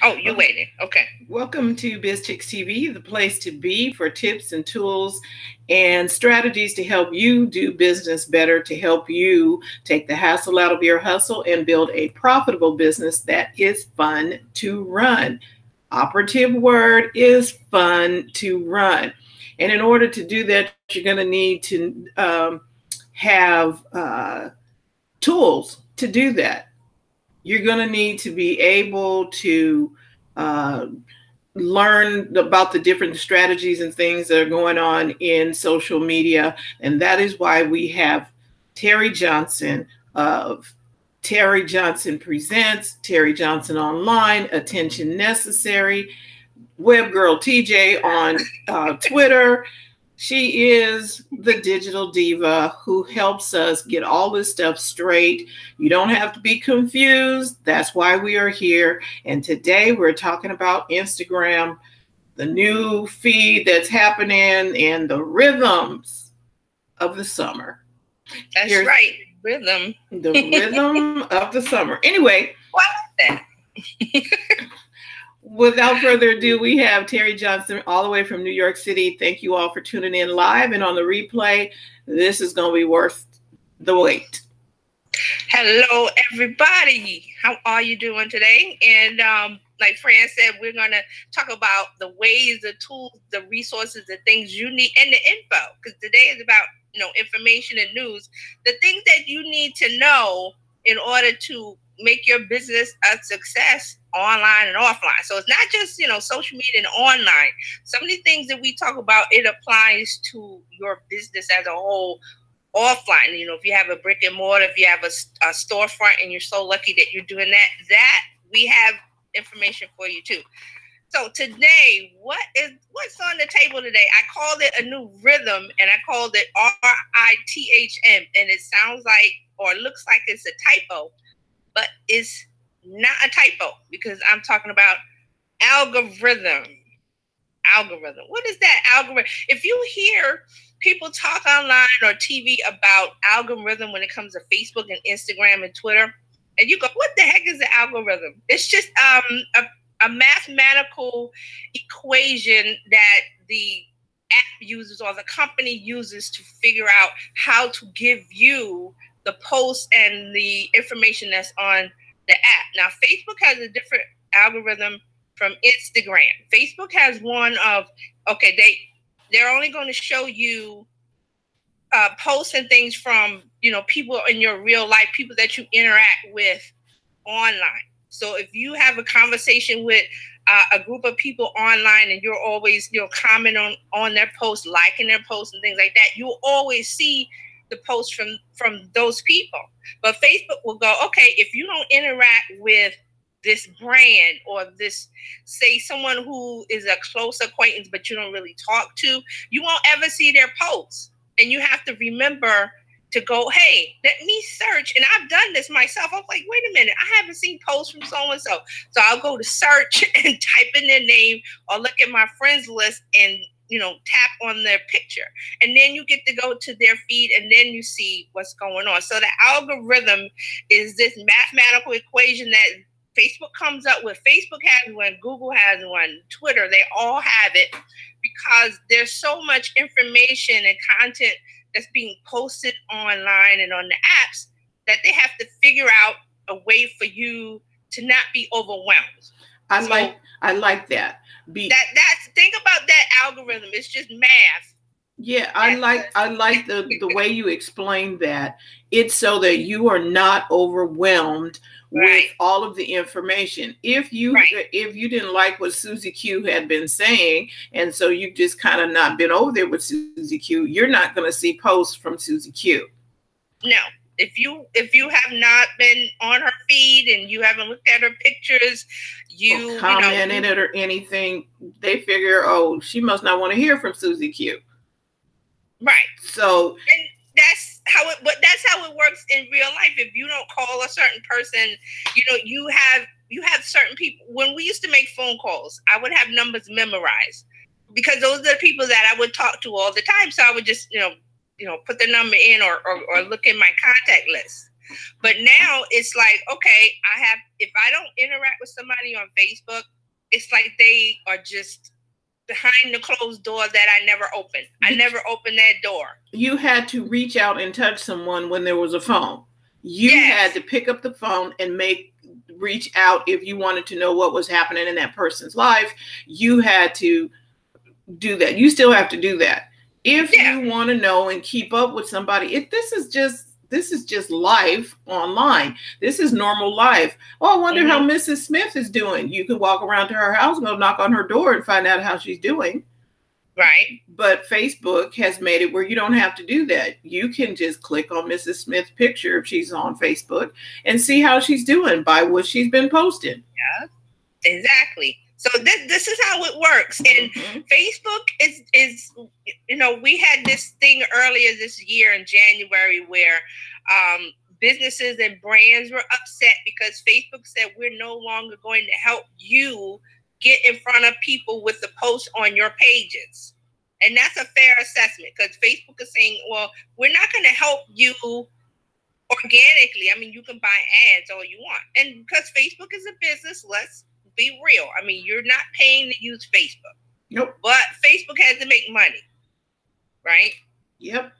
Oh, you're waiting. Okay. Welcome to BizChicks TV, the place to be for tips and tools and strategies to help you do business better, to help you take the hassle out of your hustle and build a profitable business that is fun to run. Operative word is fun to run. And in order to do that, you're going to need to have tools to do that. You're going to need to be able to uh, learn about the different strategies and things that are going on in social media. And that is why we have Terry Johnson of Terry Johnson Presents, Terry Johnson Online, Attention Necessary, Web Girl TJ on Twitter. She is the digital diva who helps us get all this stuff straight. You don't have to be confused. That's why we are here. And today we're talking about Instagram, the new feed that's happening, and the rhythms of the summer. That's Here's right. Rhythm. the rhythm of the summer. Anyway, What is without further ado, we have Terry Johnson all the way from New York City. Thank you all for tuning in live and on the replay. This is going to be worth the wait. Hello, everybody. How are you doing today? And like Fran said, we're going to talk about the ways, the tools, the resources, the things you need, and the info. Because today is about information and news, the things that you need to know in order to make your business a success online and offline. So it's not just social media and online. Some of the things that we talk about, it applies to your business as a whole offline. If you have a brick and mortar, if you have a storefront and you're so lucky that you're doing that we have information for you too. So today, what's on the table today? I called it a new rhythm, and I called it RITHM, and it sounds like or looks like it's a typo, but it's not a typo because I'm talking about algorithm. Algorithm. What is that algorithm? If you hear people talk online or TV about algorithm when it comes to Facebook and Instagram and Twitter, and you go, what the heck is the algorithm? It's just a mathematical equation that the app uses or the company uses to figure out how to give you the posts and the information that's on the app. Now, Facebook has a different algorithm from Instagram. Facebook has one of, okay, they're only going to show you posts and things from people in your real life, people that you interact with online. So if you have a conversation with a group of people online and you're always commenting on their posts, liking their posts and things like that, you'll always see the posts from those people. But Facebook will go, okay, if you don't interact with this brand or this, say, someone who is a close acquaintance but you don't really talk to, you won't ever see their posts. And you have to remember to go, hey, let me search. And I've done this myself. I'm like, wait a minute, I haven't seen posts from so-and-so. So I'll go to search and type in their name or look at my friends list and tap on their picture. And then you get to go to their feed and then you see what's going on. So the algorithm is this mathematical equation that Facebook comes up with. Facebook has one, Google has one, Twitter, they all have it because there's so much information and content that's being posted online and on the apps that they have to figure out a way for you to not be overwhelmed. I like that. That's think about that algorithm. It's just math. Yeah, I like the way you explained that. It's so that you are not overwhelmed with all of the information. If you didn't like what Susie Q had been saying, and so you've just kind of not been over there with Susie Q, you're not going to see posts from Susie Q. No. If you have not been on her feed and you haven't looked at her pictures, or commented it or anything, they figure, oh, she must not want to hear from Susie Q. Right. So and that's how it works in real life. If you don't call a certain person, you have certain people. When we used to make phone calls, I would have numbers memorized because those are the people that I would talk to all the time. So I would just put the number in or look in my contact list. But now it's like, okay, if I don't interact with somebody on Facebook, it's like they are just behind the closed door that I never opened. I never opened that door. You had to reach out and touch someone when there was a phone. You had to pick up the phone and reach out if you wanted to know what was happening in that person's life. You had to do that. You still have to do that. If you want to know and keep up with somebody, this is just life online. This is normal life. Oh, I wonder how Mrs. Smith is doing. You can walk around to her house, go knock on her door and find out how she's doing. Right. But Facebook has made it where you don't have to do that. You can just click on Mrs. Smith's picture if she's on Facebook and see how she's doing by what she's been posting. Yeah, exactly. So this is how it works. And Facebook is, we had this thing earlier this year in January where businesses and brands were upset because Facebook said we're no longer going to help you get in front of people with the posts on your pages. And that's a fair assessment because Facebook is saying, well, we're not going to help you organically. I mean, you can buy ads all you want. And because Facebook is a business, let's be real. I mean, you're not paying to use Facebook. Nope. But Facebook has to make money, right? Yep.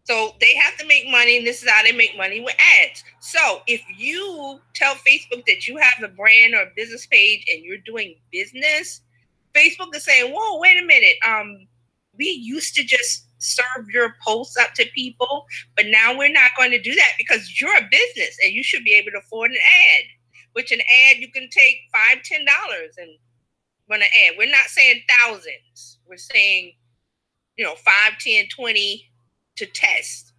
So they have to make money, and this is how they make money with ads. So if you tell Facebook that you have a brand or a business page and you're doing business, Facebook is saying, whoa, wait a minute. We used to just serve your posts up to people, but now we're not going to do that because you're a business and you should be able to afford an ad, which an ad you can take $5, $10 and run an ad. We're not saying thousands. We're saying, 5, 10, 20 to test.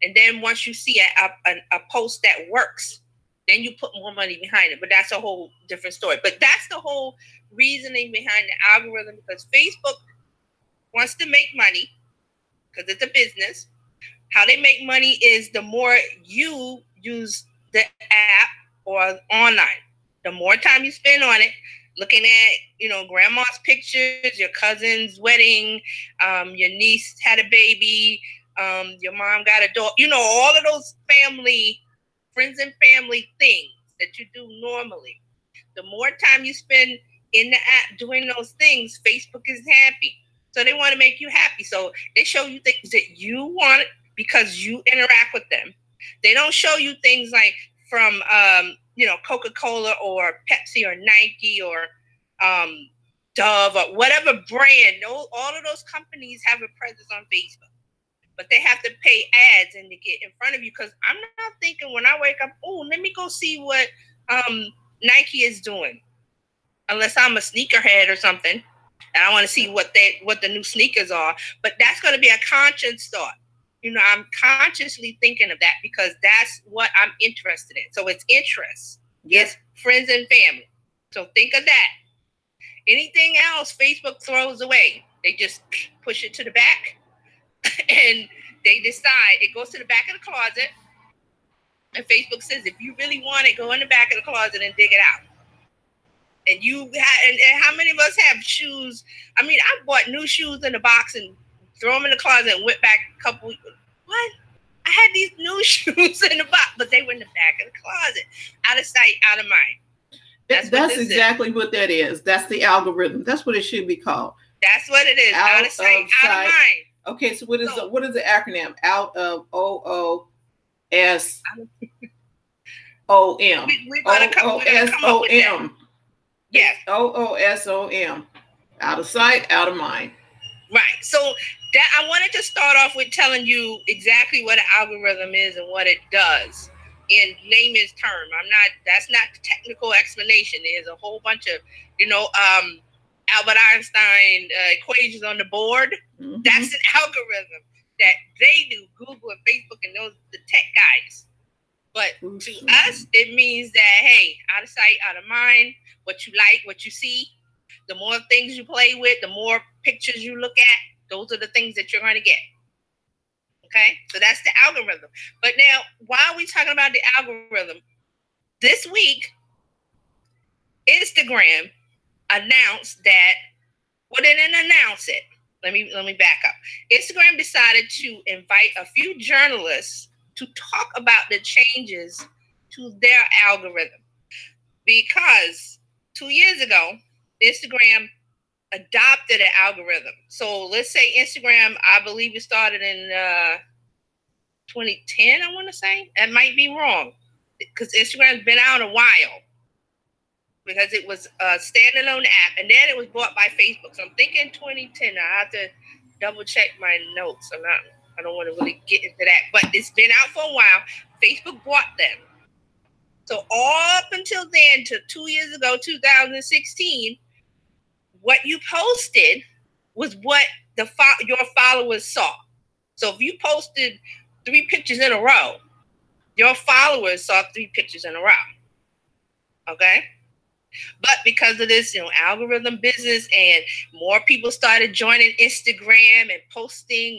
And then once you see a post that works, then you put more money behind it. But that's a whole different story. But that's the whole reasoning behind the algorithm, because Facebook wants to make money because it's a business. How they make money is the more you use the app or online, the more time you spend on it, looking at, grandma's pictures, your cousin's wedding, your niece had a baby, your mom got a dog, all of those friends and family things that you do normally. The more time you spend in the app doing those things, Facebook is happy. So they want to make you happy. So they show you things that you want because you interact with them. They don't show you things like from, Coca-Cola or Pepsi or Nike or Dove or whatever brand. All of those companies have a presence on Facebook. But they have to pay ads and to get in front of you, because I'm not thinking when I wake up, oh, let me go see what Nike is doing. Unless I'm a sneakerhead or something, and I want to see what the new sneakers are. But that's going to be a conscious thought. I'm consciously thinking of that because that's what I'm interested in. So it's interest. Yes, friends and family. So think of that. Anything else Facebook throws away. They just push it to the back. And they decide it goes to the back of the closet, and Facebook says, if you really want it, go in the back of the closet and dig it out. And and how many of us have shoes? I mean, I bought new shoes in a box and throw them in the closet and went back a couple weeks. What? I had these new shoes in the box, but they were in the back of the closet. Out of sight, out of mind. That's exactly what that is. That's the algorithm. That's what it should be called. That's what it is. Out of sight, out of mind. Okay, so what is the acronym? Out of OOSOM. OOSOM. Yes. OOSOM. Out of sight, out of mind. Right. So that I wanted to start off with telling you exactly what an algorithm is and what it does in layman's term. That's not the technical explanation. There's a whole bunch of, Albert Einstein equations on the board. Mm-hmm. That's an algorithm that they do, Google and Facebook and those the tech guys. But to us, it means that, hey, out of sight, out of mind, what you like, what you see, the more things you play with, the more pictures you look at, those are the things that you're going to get. Okay? So that's the algorithm. But now, why are we talking about the algorithm? This week, Instagram announced that, well, they didn't announce it. Let me back up. Instagram decided to invite a few journalists to talk about the changes to their algorithm. Because 2 years ago, Instagram adopted an algorithm. So let's say Instagram, I believe it started in 2010, I want to say. That might be wrong because Instagram's been out a while because it was a standalone app and then it was bought by Facebook. So I'm thinking 2010. I have to double check my notes. I don't want to really get into that, but it's been out for a while. Facebook bought them. So up until then, to 2 years ago, 2016, what you posted was what your followers saw. So if you posted 3 pictures in a row, your followers saw 3 pictures in a row. Okay? But because of this, algorithm business and more people started joining Instagram and posting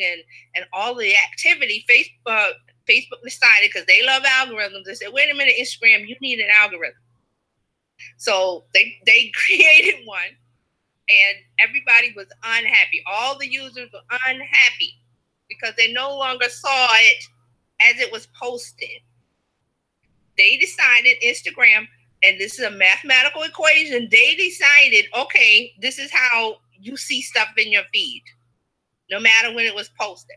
and all the activity, Facebook decided, because they love algorithms, they said, wait a minute, Instagram, you need an algorithm. So they created one and everybody was unhappy. All the users were unhappy because they no longer saw it as it was posted. They decided, Instagram, and this is a mathematical equation, they decided, okay, this is how you see stuff in your feed, no matter when it was posted.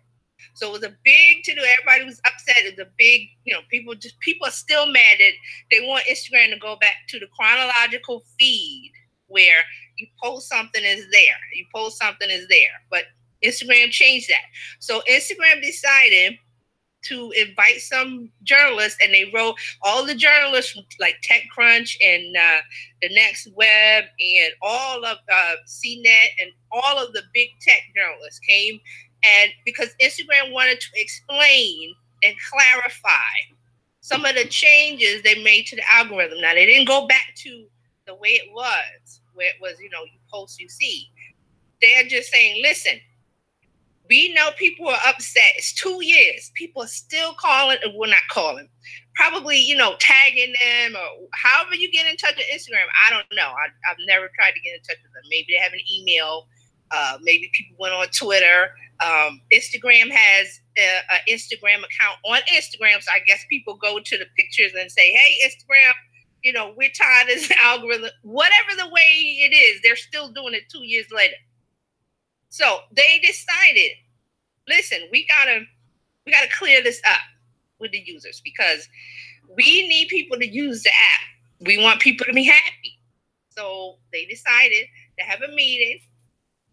So it was a big to do. Everybody was upset. It was a big, people are still mad that they want Instagram to go back to the chronological feed where you post something is there. You post something is there. But Instagram changed that. So Instagram decided to invite some journalists, and they wrote, all the journalists from like TechCrunch and the Next Web and all of CNET and all of the big tech journalists came, and because Instagram wanted to explain and clarify some of the changes they made to the algorithm. Now, they didn't go back to the way it was, where it was, you post, you see. They're just saying, listen, we know people are upset. It's 2 years. People are still calling, or well, not calling, probably, tagging them, or however you get in touch with Instagram. I don't know. I've never tried to get in touch with them. Maybe they have an email. Maybe people went on Twitter. Instagram has an Instagram account on Instagram. So I guess people go to the pictures and say, hey, Instagram, we're tired of this algorithm. Whatever the way it is, they're still doing it 2 years later. So they decided, listen, we gotta clear this up with the users because we need people to use the app. We want people to be happy. So they decided to have a meeting,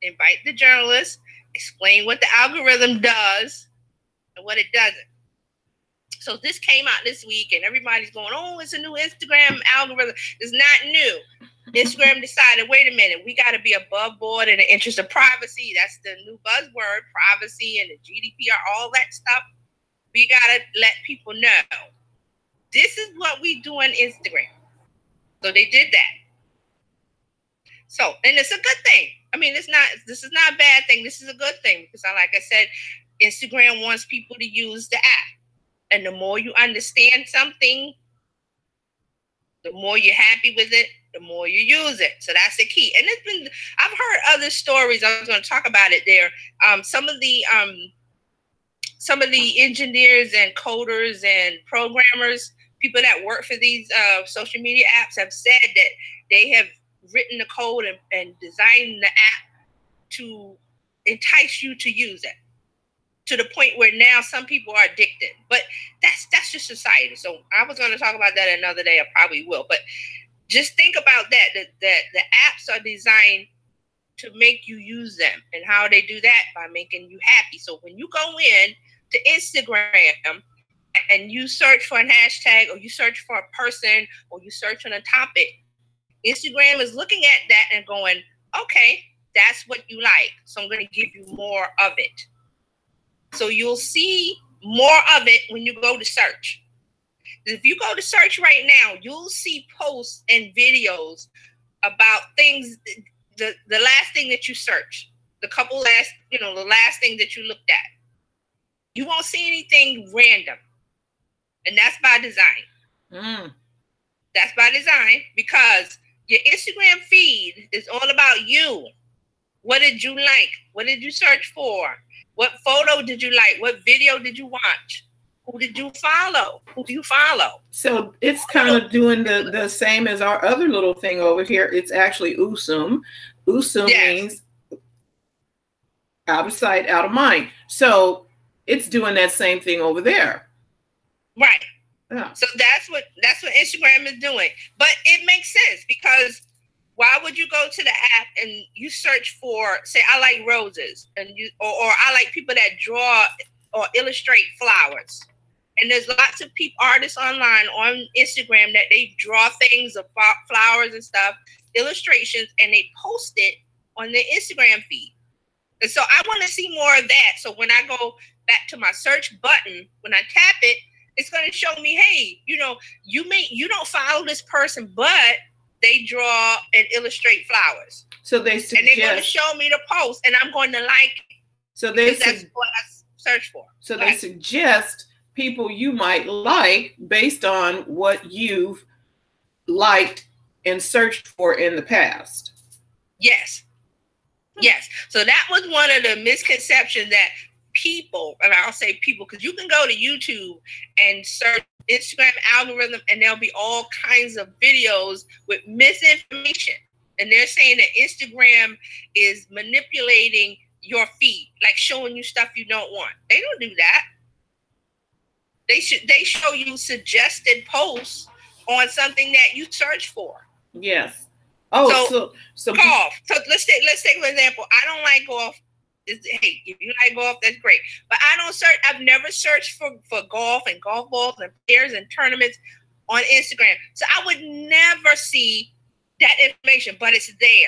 invite the journalists, explain what the algorithm does and what it doesn't. So this came out this week and everybody's going, oh, it's a new Instagram algorithm. It's not new. Instagram decided, wait a minute, we got to be above board in the interest of privacy. That's the new buzzword, privacy and the GDPR, all that stuff. We got to let people know. This is what we do on Instagram. So they did that. So, and it's a good thing. I mean, this is not a bad thing. This is a good thing because, like I said, Instagram wants people to use the app. And the more you understand something, the more you're happy with it, the more you use it. So that's the key. And I've heard other stories. I was going to talk about it there. Some of the engineers and coders and programmers, people that work for these social media apps, have said that they have written the code and designed the app to entice you to use it, to the point where now some people are addicted. But that's just society. So I was going to talk about that another day. I probably will. But just think about that the apps are designed to make you use them. And how they do that? By making you happy. So when you go in to Instagram and you search for a hashtag, or you search for a person, or you search on a topic, Instagram is looking at that and going, okay, that's what you like. So I'm going to give you more of it. So you'll see more of it when you go to search. If you go to search right now, you'll see posts and videos about things, the last thing that you searched, the last thing that you looked at. You won't see anything random. And that's by design. That's by design because your Instagram feed is all about you. What did you like? What did you search for? What photo did you like? What video did you watch? Who did you follow? Who do you follow? So it's kind of doing the same as our other little thing over here. It's actually USUM. USUM means out of sight, out of mind. So it's doing that same thing over there. Right. Yeah. So that's what Instagram is doing. But it makes sense, because why would you go to the app and you search for, say, I like roses, and or I like people that draw or illustrate flowers. And there's lots of artists online on Instagram that they draw things of flowers and stuff, illustrations, and they post it on their Instagram feed. And so I want to see more of that. So when I go back to my search button, when I tap it, it's going to show me, hey, you don't follow this person, but they draw and illustrate flowers. So they suggest, and they're going to show me the post, and I'm going to like it. So that's what I search for. So they suggest people you might like based on what you've liked and searched for in the past. Yes. Yes. So that was one of the misconceptions that people, and I'll say people, because you can go to YouTube and search Instagram algorithm, and there'll be all kinds of videos with misinformation. And they're saying that Instagram is manipulating your feed, like showing you stuff you don't want. They don't do that. They show you suggested posts on something that you search for. Yes. Oh, so golf. So let's take an example. I don't like golf. Hey, if you like golf, that's great. But I don't search. I've never searched for golf and golf balls and pairs and tournaments on Instagram. So I would never see that information, but it's there.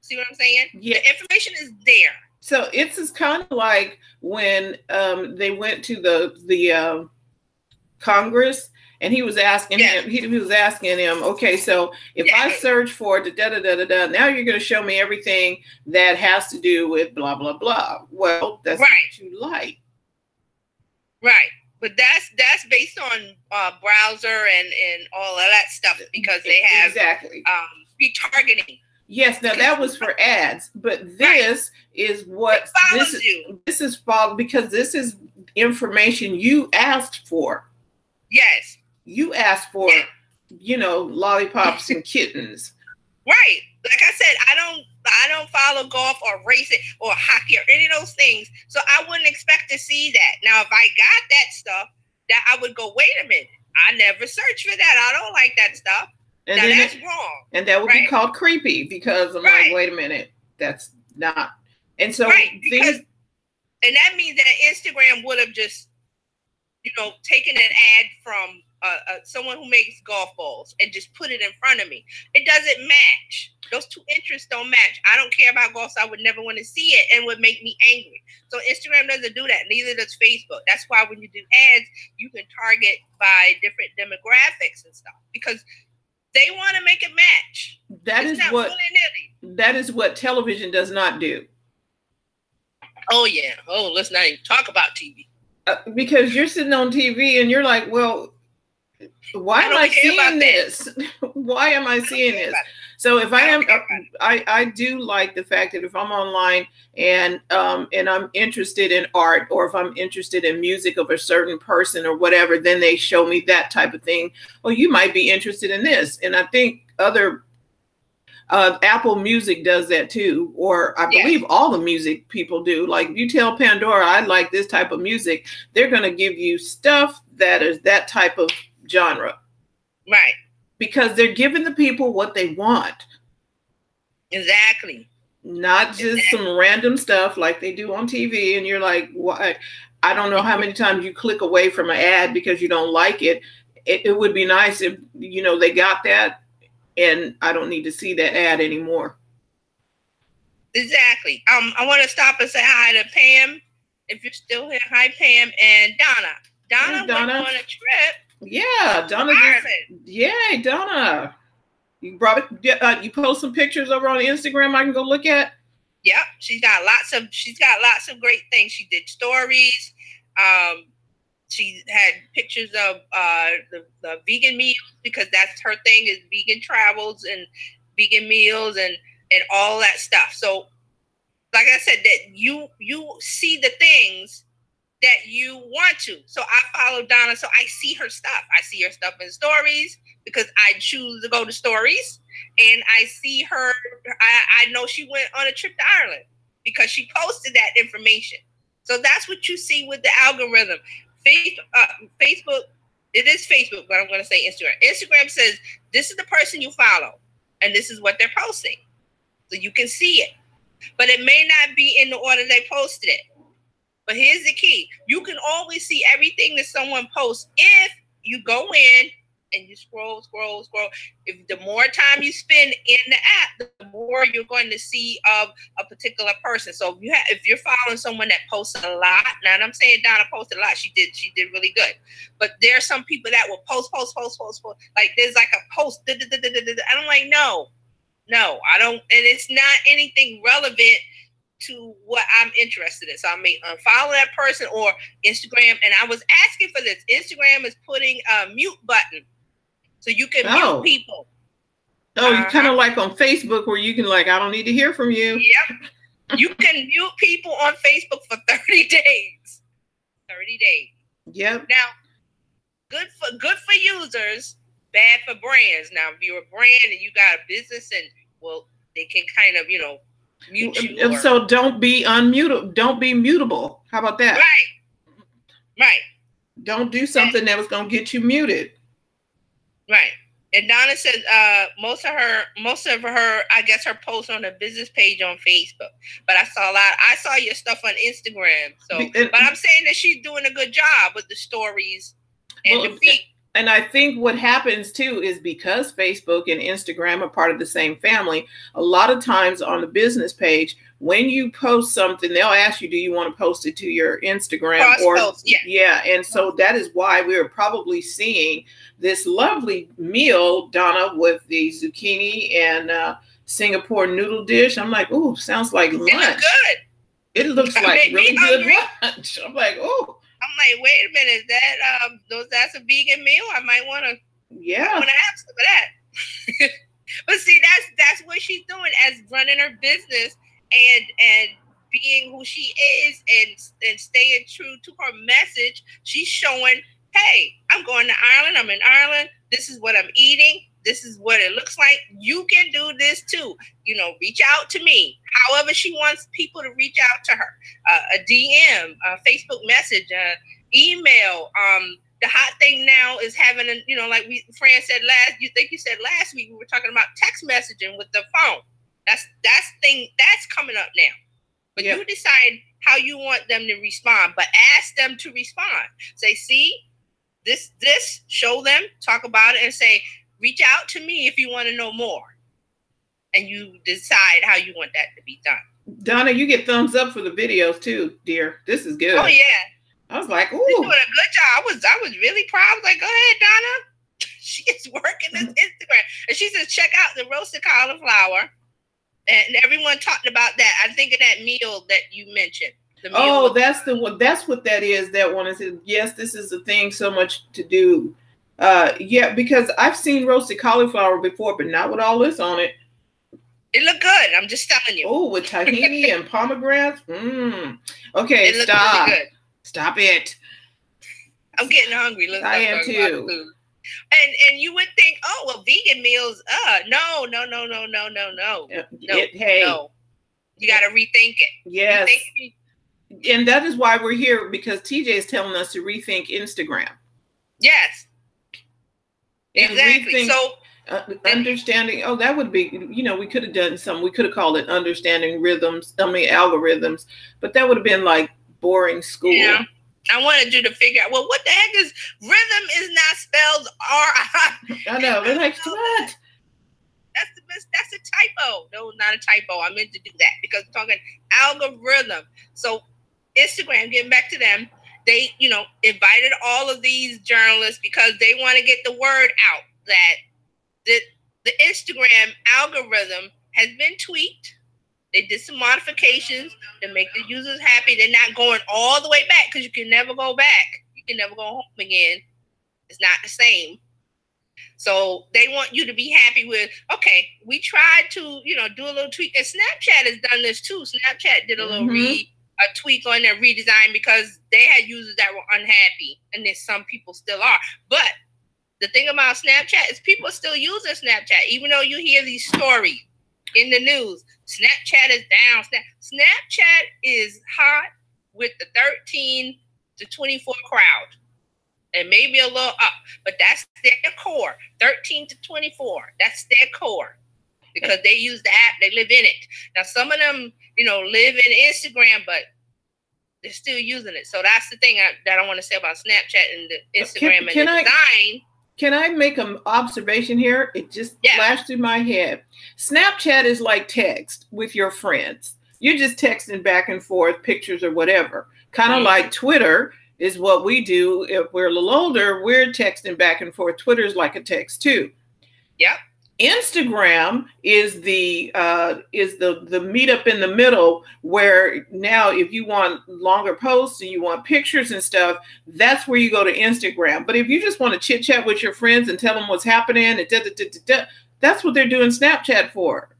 See what I'm saying? Yeah. The information is there. So it's kind of like when they went to the Congress, and he was asking him. He was asking him, okay, so if I search for now you're going to show me everything that has to do with blah blah blah. Well, that's what you like, right? But that's based on browser and all of that stuff, because they have retargeting. Yes, now that was for ads, but this is what this is followed, because this is information you asked for. Yes. You asked for, lollipops and kittens. Right. Like I said, I don't follow golf or racing or hockey or any of those things. So I wouldn't expect to see that. Now, if I got that stuff, that I would go, wait a minute. I never searched for that. I don't like that stuff. And now that's wrong. And that would be called creepy, because I'm like, wait a minute, that's not. And so and that means that Instagram would have just, taken an ad from someone who makes golf balls and just put it in front of me. It doesn't match. Those two interests don't match. I don't care about golf, so I would never want to see it, and would make me angry. So Instagram doesn't do that. Neither does Facebook. That's why when you do ads, you can target by different demographics and stuff, because they want to make it match. That is what television does not do. Oh yeah. Oh, let's not even talk about TV. Because you're sitting on TV and you're like, well, why am I seeing this? Why am I seeing this? So if I do like the fact that if I'm online and I'm interested in art, or if I'm interested in music of a certain person or whatever, then they show me that type of thing. Well, you might be interested in this. And I think other Apple Music does that too, or I believe all the music people do. Like if you tell Pandora, I like this type of music, they're going to give you stuff that is that type of genre. Right. Because they're giving the people what they want. Exactly. Not just some random stuff like they do on TV. And you're like, what? I don't know how many times you click away from an ad because you don't like it. It would be nice if, they got that and I don't need to see that ad anymore. Exactly. I want to stop and say hi to Pam. If you're still here, hi, Pam, and Donna. Donna went on a trip. Yeah, Donna. Yay, Donna. You brought it. You post some pictures over on Instagram I can go look at. Yep, she's got lots of great things. She did stories. She had pictures of the vegan meals, because that's her thing, is vegan travels and vegan meals and all that stuff. So, like I said, that you see the things that you want to. So I follow Donna, so I see her stuff. I see her stuff in stories because I choose to go to stories, and I see her. I know she went on a trip to Ireland because she posted that information. So that's what you see with the algorithm. Facebook, it is Facebook, but I'm going to say Instagram. Instagram says this is the person you follow, and this is what they're posting, so you can see it. But it may not be in the order they posted it. But here's the key. You can always see everything that someone posts if you go in and you scroll. If the more time you spend in the app, the more you're going to see of a particular person. So if you're following someone that posts a lot, now I'm saying Donna posted a lot. She did really good. But there are some people that will post. Like there's like a post. And I'm like, no, I don't. And it's not anything relevant to what I'm interested in. So I may unfollow that person or Instagram. And I was asking for this. Instagram is putting a mute button so you can mute people. Oh, kind of like on Facebook where you can I don't need to hear from you. Yep. You can mute people on Facebook for 30 days. 30 days. Yep. Now, good for users, bad for brands. Now, if you're a brand and you got a business and they can kind of, mute you. So don't be unmutable. Don't be mutable. How about that? Right. Don't do something that was going to get you muted. Right. And Donna said most of her, I guess her posts on the business page on Facebook. But I saw your stuff on Instagram. So, but I'm saying that she's doing a good job with the stories and the feed. And I think what happens too is because Facebook and Instagram are part of the same family, a lot of times on the business page, when you post something, they'll ask you, do you want to post it to your Instagram? Yeah. And so that is why we're probably seeing this lovely meal, Donna, with the zucchini and Singapore noodle dish. I'm like, oh, sounds like lunch. It looks like really good lunch. I'm like, oh. I'm like, wait a minute, that's a vegan meal? I might want to have some of that. But see, that's what she's doing as running her business and being who she is and staying true to her message. She's showing, hey, I'm going to Ireland. I'm in Ireland. This is what I'm eating. This is what it looks like. You can do this too. Reach out to me. However she wants people to reach out to her. A DM, a Facebook message, email. The hot thing now is having like Fran said you said last week, we were talking about text messaging with the phone. That's coming up now. But you decide how you want them to respond, but ask them to respond. Say, see, this, show them, talk about it, and say, reach out to me if you want to know more. And you decide how you want that to be done. Donna, you get thumbs up for the videos too, dear. This is good. Oh yeah. I was like, ooh. She's doing a good job. I was really proud. I was like, go ahead, Donna. She is working this Instagram. And she says, check out the roasted cauliflower. And everyone talked about that. I'm thinking that meal that you mentioned. That's what that is. That one is, yes, this is a thing, so much to do. Because I've seen roasted cauliflower before, but not with all this on it. It looked good. I'm just telling you. Oh, with tahini and pomegranates. Okay, stop. Really good. Stop it. I'm getting hungry. I am too. And you would think, oh, well, vegan meals. No. No. You got to rethink it. Yes. And that is why we're here, because TJ is telling us to rethink Instagram. Yes. And exactly. Understanding. Oh, that would be, we could have done something. We could have called it understanding algorithms, but that would have been like boring school. Yeah. I wanted you to figure out, well, what the heck is rhythm is not spelled R-I. I know. They're like, what? That's a typo. No, not a typo. I meant to do that because I'm talking algorithm. So Instagram, getting back to them, they, invited all of these journalists because they want to get the word out that the Instagram algorithm has been tweaked. They did some modifications to make the users happy. They're not going all the way back because you can never go back. You can never go home again. It's not the same. So they want you to be happy with, okay, we tried to, do a little tweak. And Snapchat has done this too. Snapchat did a little a tweak on their redesign because they had users that were unhappy, and then some people still are. But the thing about Snapchat is people are still using Snapchat, even though you hear these stories in the news. Snapchat is down. Snapchat is hot with the 13 to 24 crowd, and maybe a little up, but that's their core. 13 to 24, that's their core, because they use the app, they live in it. Now, some of them, live in Instagram, but they're still using it. So that's the thing that I want to say about Snapchat and the Instagram and the design. Can I make an observation here? It just flashed through my head. Snapchat is like text with your friends. You're just texting back and forth pictures or whatever. Kind of like Twitter is what we do. If we're a little older, we're texting back and forth. Twitter is like a text too. Yep. Instagram is the meetup in the middle, where now if you want longer posts and you want pictures and stuff, that's where you go to Instagram. But if you just want to chit chat with your friends and tell them what's happening, and that's what they're doing Snapchat for.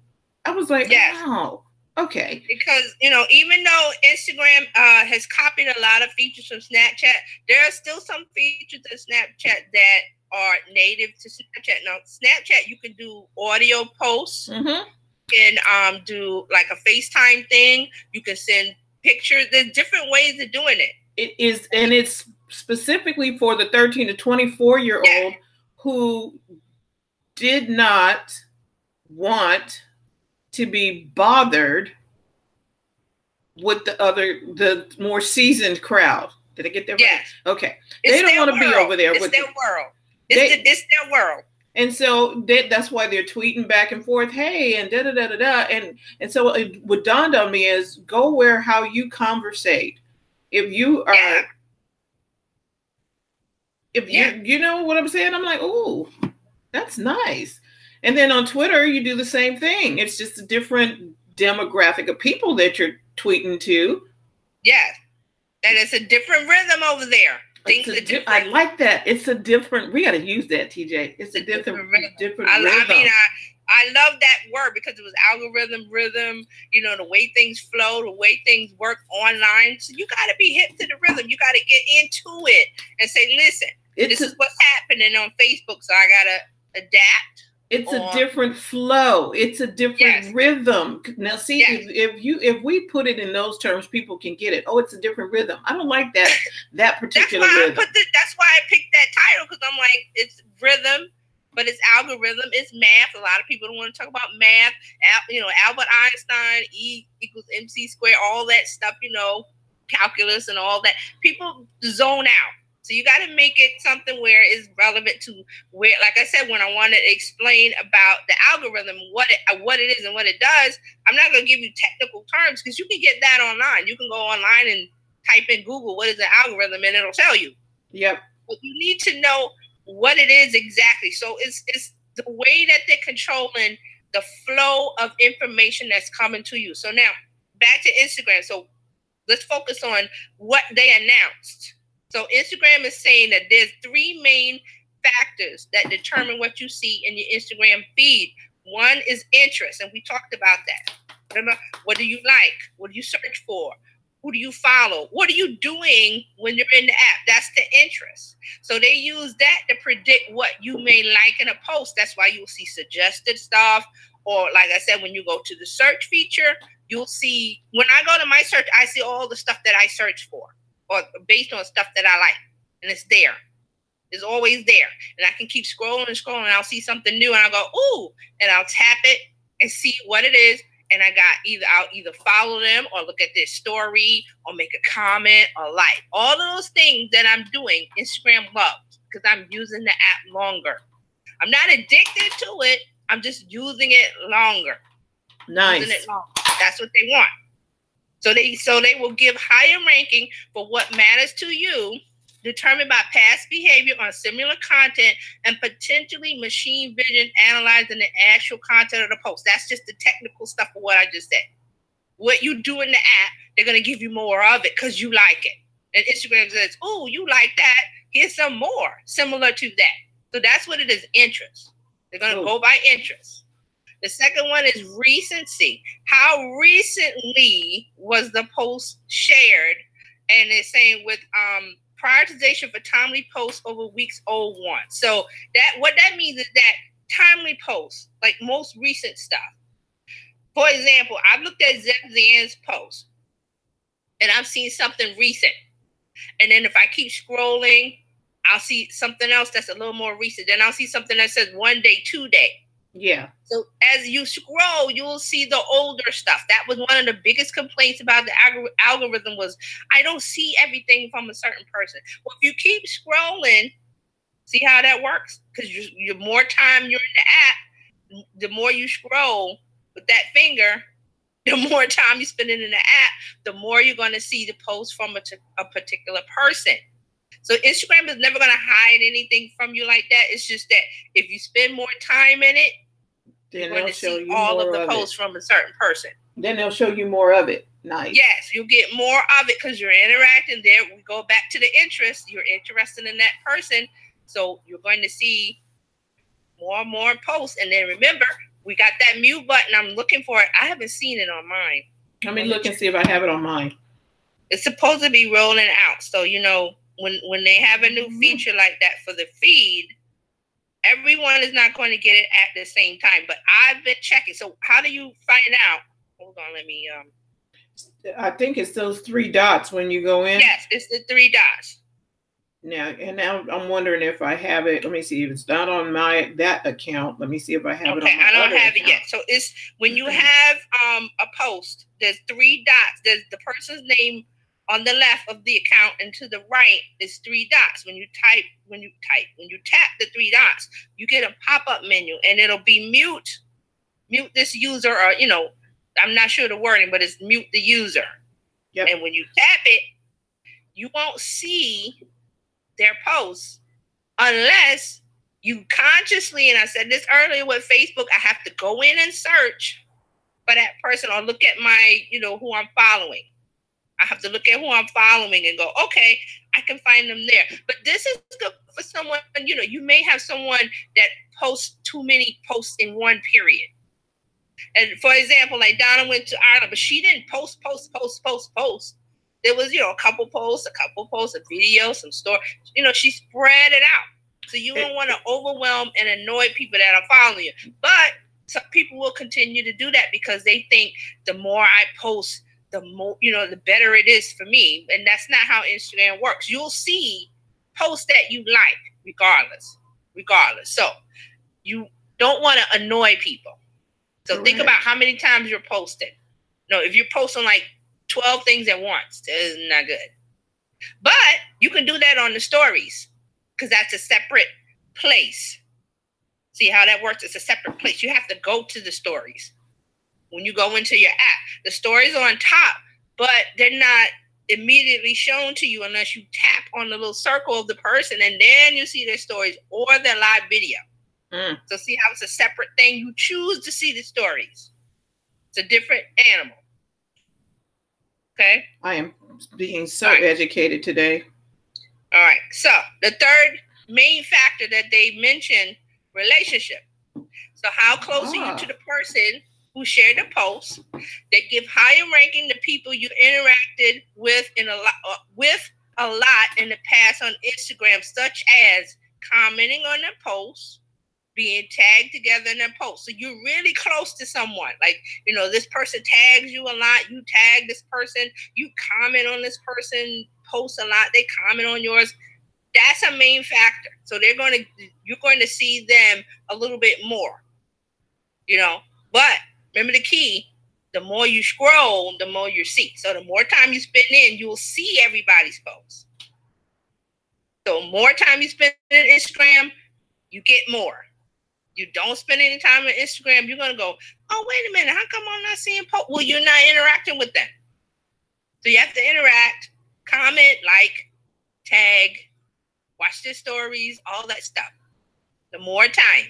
I was like, wow, okay. Because even though Instagram has copied a lot of features from Snapchat, there are still some features of Snapchat that are native to Snapchat. Now, Snapchat, you can do audio posts. You can do like a FaceTime thing. You can send pictures. There's different ways of doing it. It is, and it's specifically for the 13 to 24-year-old who did not want to be bothered with the more seasoned crowd. Did I get that right? Okay. They don't want to be over there with their world. It's their world. And so that's why they're tweeting back and forth, hey, and da-da-da-da-da. And so what dawned on me is go where how you conversate. If you are, you know what I'm saying? I'm like, oh, that's nice. And then on Twitter, you do the same thing. It's just a different demographic of people that you're tweeting to. Yes. And it's a different rhythm over there. I like that. It's a different. We got to use that, TJ. It's a different rhythm. I mean, I love that word because it was algorithm, rhythm. The way things flow, the way things work online. So you got to be hip to the rhythm. You got to get into it and say, "Listen, this is what's happening on Facebook." So I got to adapt. It's a different flow. It's a different rhythm. Now, see, if we put it in those terms, people can get it. Oh, it's a different rhythm. I don't like that particular rhythm. That's why I picked that title, because I'm like, it's rhythm, but it's algorithm. It's math. A lot of people don't want to talk about math. Albert Einstein, E equals MC squared, all that stuff. Calculus and all that. People zone out. So you got to make it something where it's relevant to where, like I said, when I wanted to explain about the algorithm, what it is and what it does, I'm not going to give you technical terms because you can get that online. You can go online and type in Google, what is an algorithm, and it'll tell you. Yep. But you need to know what it is exactly. So it's the way that they're controlling the flow of information that's coming to you. So now back to Instagram. So let's focus on what they announced. So Instagram is saying that there's 3 main factors that determine what you see in your Instagram feed. One is interest, and we talked about that. Remember, what do you like? What do you search for? Who do you follow? What are you doing when you're in the app? That's the interest. So they use that to predict what you may like in a post. That's why you'll see suggested stuff. Or like I said, when you go to the search feature, you'll see, when I go to my search, I see all the stuff that I search for, or based on stuff that I like, and it's there. It's always there. And I can keep scrolling and scrolling, and I'll see something new, and I'll go, ooh, and I'll tap it and see what it is, and I'll either follow them or look at their story or make a comment or like. All of those things that I'm doing, Instagram loves, because I'm using the app longer. I'm not addicted to it. I'm just using it longer. Nice. Using it longer. That's what they want. So they will give higher ranking for what matters to you, determined by past behavior on similar content, and potentially machine vision analyzing the actual content of the post. That's just the technical stuff of what I just said. What you do in the app, they're going to give you more of it because you like it. And Instagram says, oh, you like that. Here's some more similar to that. So that's what it is, interest. They're going to go by interest. The second one is recency. How recently was the post shared? And it's saying with prioritization for timely posts over weeks old ones. So that what that means is that timely posts, like most recent stuff. For example, I've looked at Zan's post and I've seen something recent. And then if I keep scrolling, I'll see something else that's a little more recent. Then I'll see something that says 1 day, 2 day. Yeah. So as you scroll, you'll see the older stuff. That was one of the biggest complaints about the algorithm was I don't see everything from a certain person. Well, if you keep scrolling, see how that works? Because the more time you're in the app, the more you scroll with that finger, the more time you spend in the app, the more you're going to see the post from a particular person. So Instagram is never going to hide anything from you like that. It's just that if you spend more time in it, then you're going to see all of the posts from a certain person. Then they'll show you more of it. Nice. Yes, you'll get more of it because you're interacting there. We go back to the interest. You're interested in that person. So you're going to see more and more posts. And then remember, we got that mute button. I'm looking for it. I haven't seen it on mine. Let me look and see if I have it on mine. It's supposed to be rolling out. So, you know, when they have a new feature like that for the feed, everyone is not going to get it at the same time. But I've been checking. So how do you find out? Hold on, let me I think it's those 3 dots when you go in. Yes, it's the 3 dots. Now I'm wondering if I have it. Let me see if it's not on that account. Let me see if I have it on my I don't have account. it yet. So it's when you have a post, there's 3 dots. There's the person's name on the left of the account, and to the right is 3 dots. When you tap the 3 dots, you get a pop-up menu, and it'll be mute this user, or you know, I'm not sure the wording, but it's mute the user. Yep. And when you tap it, you won't see their posts unless you consciously, and I said this earlier with Facebook, I have to go in and search for that person or look at my, you know, who I'm following. I have to look at who I'm following and go, okay, I can find them there. But this is good for someone, you know, you may have someone that posts too many posts in one period. And for example, like Donna went to Ireland, but she didn't post. There was, you know, a couple posts, a video, some story. You know, she spread it out. So you don't want to overwhelm and annoy people that are following you. But some people will continue to do that because they think the more I post, the more, you know, the better it is for me. And that's not how Instagram works. You'll see posts that you like regardless. So you don't want to annoy people. So think about how many times you're posting. No, if you're posting like 12 things at once, that is not good. But you can do that on the stories because that's a separate place. See how that works? It's a separate place. You have to go to the stories. When you go into your app, the stories are on top, but they're not immediately shown to you unless you tap on the little circle of the person and then you see their stories or their live video. So see how it's a separate thing? You choose to see the stories. It's a different animal. Okay? I am being so educated today. All right. So the third main factor that they mentioned, relationship. So how close are you to the person who shared the post? They give higher ranking to people you interacted with a lot in the past on Instagram, such as commenting on their posts, being tagged together in their posts. So you're really close to someone. Like, you know, this person tags you a lot. You tag this person. You comment on this person, post a lot. They comment on yours. That's a main factor. So you're going to see them a little bit more, you know. But remember the key, the more you scroll, the more you see. So the more time you spend in, you'll see everybody's posts. So more time you spend in Instagram, you get more. You don't spend any time on Instagram, you're going to go, oh, wait a minute, how come I'm not seeing posts? Well, you're not interacting with them. So you have to interact, comment, like, tag, watch their stories, all that stuff. The more time.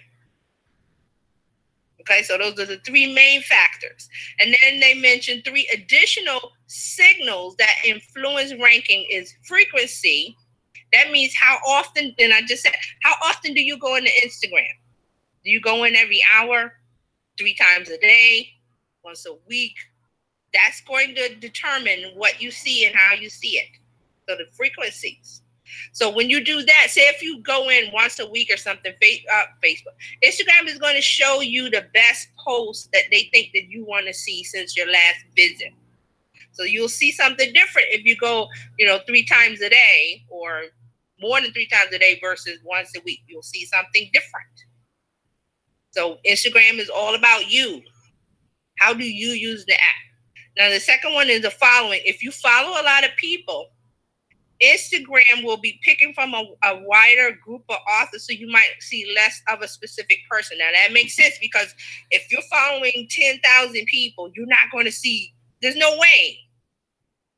Okay, so those are the 3 main factors. And then they mentioned 3 additional signals that influence ranking is frequency. That means how often, and I just said, how often do you go into Instagram? Do you go in every hour? 3 times a day, once a week. That's going to determine what you see and how you see it. So the frequencies. So when you do that, say if you go in once a week or something, Facebook, Instagram is going to show you the best posts that they think that you want to see since your last visit. So you'll see something different if you go, 3 times a day or more than 3 times a day versus once a week. You'll see something different. So Instagram is all about you. How do you use the app? Now, the second one is the following. If you follow a lot of people, Instagram will be picking from a wider group of authors, so you might see less of a specific person. Now, that makes sense because if you're following 10,000 people, you're not going to see, there's no way.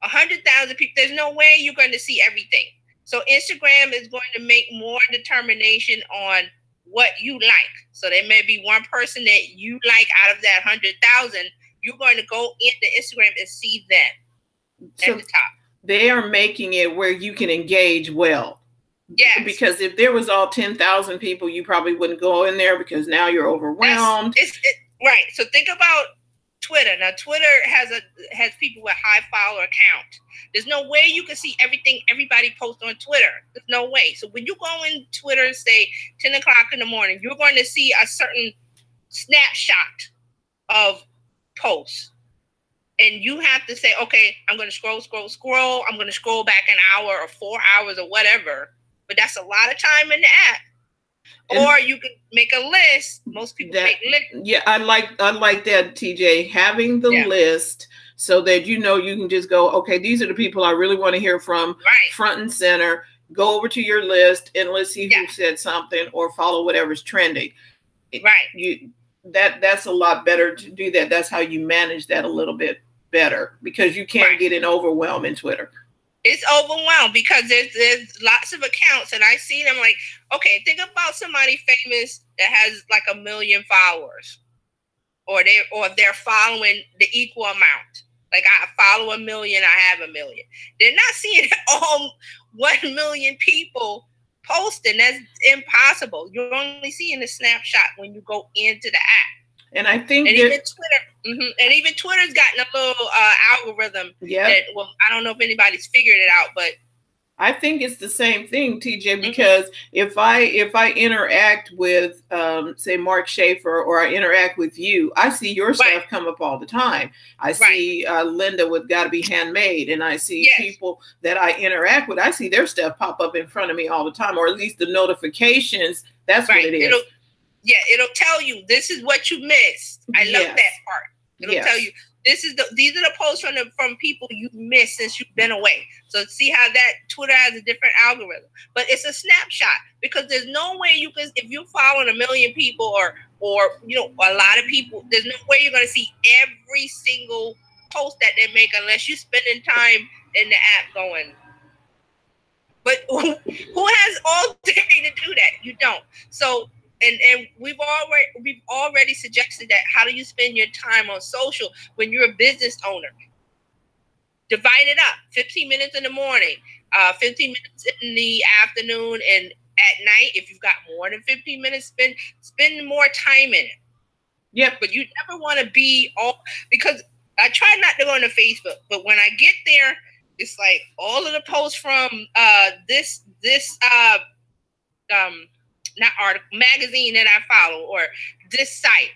100,000 people, there's no way you're going to see everything. So Instagram is going to make more determination on what you like. So there may be one person that you like out of that 100,000. You're going to go into Instagram and see them at the top. They are making it where you can engage well. Yes. Because if there was all 10,000 people, you probably wouldn't go in there because now you're overwhelmed. Right. So think about Twitter. Now, Twitter has people with high follower count. There's no way you can see everything everybody posts on Twitter. There's no way. So when you go in Twitter, say 10 o'clock in the morning, you're going to see a certain snapshot of posts. And you have to say, okay, I'm going to scroll. I'm going to scroll back an hour or 4 hours or whatever. But that's a lot of time in the app. Or you can make a list. Most people make lists. Yeah, I like that, TJ, having the list so that you can just go, okay, these are the people I really want to hear from, front and center. Go over to your list and let's see who said something or follow whatever's trending. Right. That's a lot better to do that. That's how you manage that a little bit better because you can't get an overwhelm in Twitter. It's overwhelmed because there's lots of accounts and I see them like, okay, think about somebody famous that has like 1 million followers or they're following the equal amount. Like I follow 1 million, I have 1 million. They're not seeing all 1 million people posting. That's impossible. You're only seeing a snapshot when you go into the app. And I think even Twitter's gotten a little algorithm. Yeah. I don't know if anybody's figured it out, but I think it's the same thing, TJ, because if I interact with, say, Mark Schaefer, or I interact with you, I see your stuff come up all the time. I see Linda with Gotta Be Handmade, and I see people that I interact with. I see their stuff pop up in front of me all the time, or at least the notifications. That's what it is. It'll tell you this is what you missed. I love that part. It'll tell you these are the posts from people you've missed since you've been away. So see how that Twitter has a different algorithm, but it's a snapshot because there's no way you can, if you're following 1 million people or a lot of people, there's no way you're going to see every single post that they make unless you're spending time in the app going. But who has all day to do that? You don't. So. And we've already suggested that. How do you spend your time on social when you're a business owner? Divide it up. 15 minutes in the morning, 15 minutes in the afternoon, and at night. If you've got more than 15 minutes, spend more time in it. Yep. But you never want to be all, because I try not to go into Facebook, but when I get there, it's like all of the posts from this not article, magazine that I follow, or this site,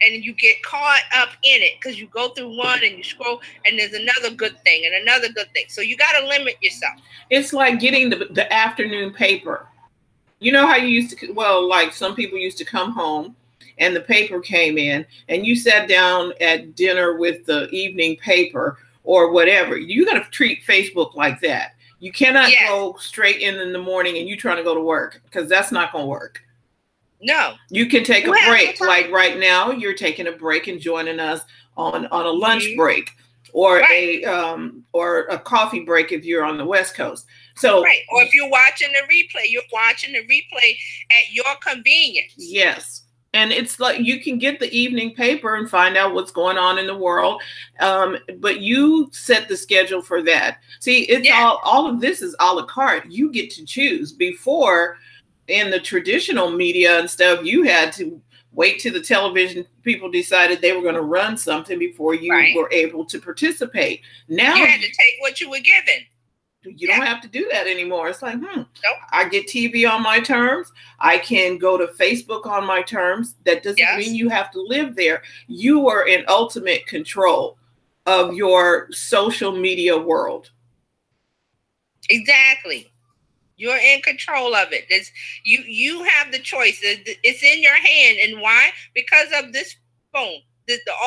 and you get caught up in it because you go through one and you scroll and there's another good thing and another good thing. So you got to limit yourself. It's like getting the afternoon paper. You know how you used to, like some people used to come home and the paper came in and you sat down at dinner with the evening paper or whatever. You got to treat Facebook like that. You cannot go straight in the morning and you trying to go to work, because that's not going to work. No. You can take a break. Like right now, you're taking a break and joining us on a lunch break, or a coffee break if you're on the West Coast. So or if you're watching the replay at your convenience. Yes. And it's like you can get the evening paper and find out what's going on in the world. But you set the schedule for that. See, it's all of this is a la carte. You get to choose. Before, in the traditional media and stuff, you had to wait till the television people decided they were going to run something before you were able to participate. Now you had to take what you were given. You don't have to do that anymore. It's like, nope. I get TV on my terms. I can go to Facebook on my terms. That doesn't mean you have to live there. You are in ultimate control of your social media world. Exactly. You're in control of it. You have the choice. It's in your hand. And why? Because of this phone.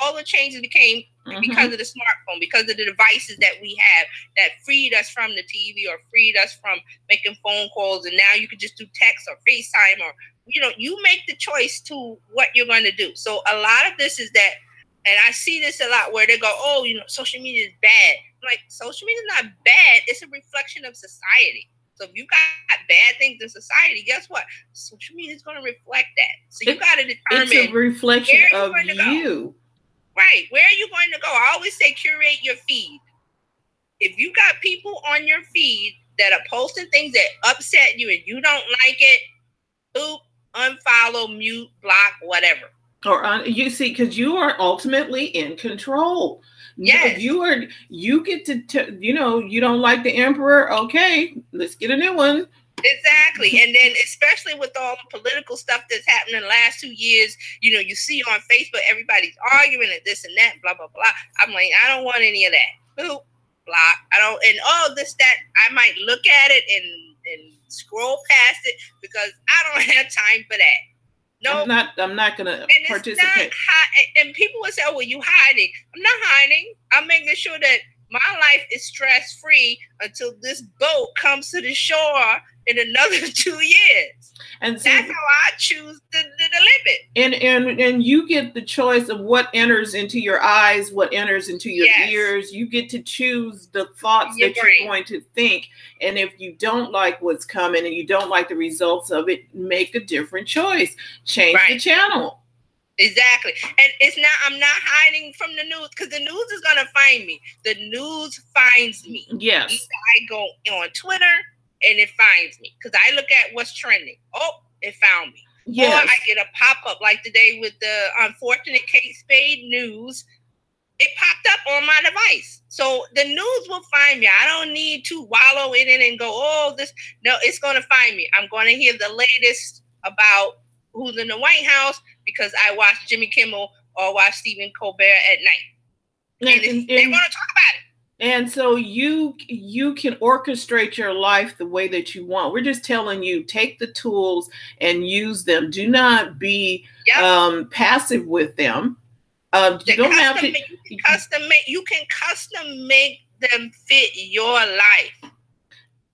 All the changes became because of the smartphone, because of the devices that we have that freed us from the TV or freed us from making phone calls. And now you can just do text or FaceTime, or, you make the choice to what you're going to do. So a lot of this is that, and I see this a lot where they go, oh, social media is bad. I'm like, social media is not bad. It's a reflection of society. So if you got bad things in society, guess what? Social media is going to reflect that. So you got to determine. It's a reflection of you. Right. Where are you going to go? I always say curate your feed. If you got people on your feed that are posting things that upset you and you don't like it, boop, unfollow, mute, block, whatever. Or you see, because you are ultimately in control. Yes. You get to, you don't like the emperor. Okay, let's get a new one. Exactly. And then especially with all the political stuff that's happened in the last 2 years, you see on Facebook, everybody's arguing and this and that, blah, blah, blah. I'm like, I don't want any of that. Boop, block. I don't, and all this, that, I might look at it and scroll past it because I don't have time for that. No, I'm not going to participate. And people would say, oh, well, you hiding. I'm not hiding. I'm making sure that my life is stress-free until this boat comes to the shore in another 2 years. And so, that's how I choose to live it. And you get the choice of what enters into your eyes, what enters into your ears. You get to choose the thoughts that you're going to think. And if you don't like what's coming and you don't like the results of it, make a different choice. Change the channel. Exactly. And I'm not hiding from the news, because the news is going to find me. The news finds me. Yes. Either I go on Twitter and it finds me because I look at what's trending. Oh, it found me. Yes. Or I get a pop-up like today with the unfortunate Kate Spade news. It popped up on my device. So the news will find me. I don't need to wallow in it and go, oh, this. No, it's going to find me. I'm going to hear the latest about who's in the White House because I watch Jimmy Kimmel or watch Stephen Colbert at night. And they're going to talk about it. And so you can orchestrate your life the way that you want. We're just telling you, take the tools and use them. Do not be passive with them. You don't have to. You can custom make them fit your life.